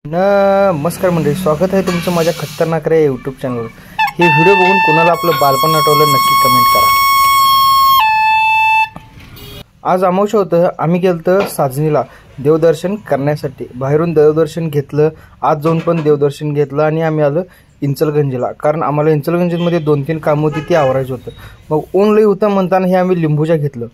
नमस्कार मंडळी, स्वागत आहे तुमचं माझ्या खतरनाक रे यूट्यूब चॅनलवर। हे व्हिडिओ बघून कोणाला आपलं बालपण आठवलं नक्की कमेंट करा। आज अमावस्या होतं, आम्ही गेलतो साजनीला देवदर्शन करण्यासाठी। बाहेरून देवदर्शन घेतलं, आज जाऊन पण देवदर्शन घेतलं आणि आम्ही आलो इंचलगंजीला, कारण आम्हाला इंचलगंजीमध्ये 2-3 कामं होती ती आवरायची होतं। मग ऊन लई होतं म्हणताना हे आम्ही लिंबूच्या घेतलं।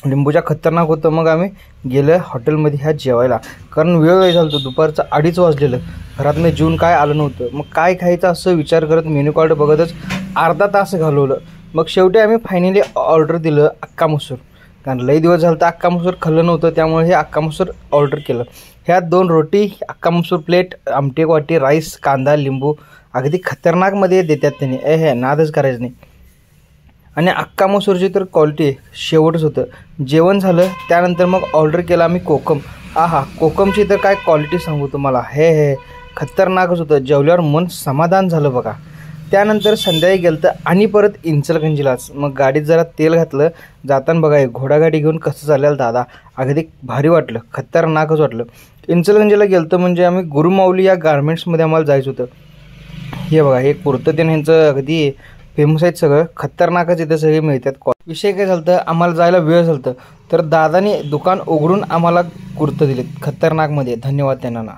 लिंबूच्या खतरनाक होतं। मग आम्ही गेलो हॉटेलमध्ये ह्या जेवायला, कारण वेळ झाला होता, दुपारचं 2:30 वाजलेलं। घरातनं जेवून काय आलं नव्हतं। मग काय खायचं असं विचार करत मेनू कार्ड बघतच अर्धा तास घालवलं। मग शेवटी आम्ही फायनली ऑर्डर दिलं अक्का मसूर, कारण लई दिवस झालं तर अक्का मसूर खाल्लं नव्हतं, त्यामुळे हे अक्का मसूर ऑर्डर केलं। ह्यात 2 रोटी, अक्का मसूर प्लेट, आमटी एक वाटी, राईस, कांदा, लिंबू, अगदी खतरनाकमध्ये देतात त्यांनी। हे नादच करायचं नाही। आणि अक्का मसूरची तर क्वालिटी शेवटच होतं। जेवण झालं त्यानंतर मग ऑर्डर केला आम्ही कोकम। आहा, कोकमची तर काय क्वालिटी सांगू तुम्हाला, हे खतरनाकच होतं। जेवल्यावर मन समाधान झालं बघा। त्यानंतर संध्याकाळी गेलं तर आणि परत इंचलगंजीलाच। मग गाडीत जरा तेल घातलं, जाताना बघा घोडागाडी घेऊन कसं चाललेलं दादा, अगदी भारी वाटलं, खतरनाकच वाटलं। इंचलगंजीला गेलं तर म्हणजे आम्ही गुरुमाऊली या गारमेंट्समध्ये आम्हाला जायचं होतं। हे बघा, हे कुर्तं ते ह्यांचं अगदी फेमस आहेत, सगळं खतरनाकच इथे सगळे मिळतात। विषय काय झालं तर आम्हाला जायला वेळ झालं तर दादाने दुकान उघडून आम्हाला कुर्तं दिलेत खतरनाकमध्ये। धन्यवाद त्यांना ना।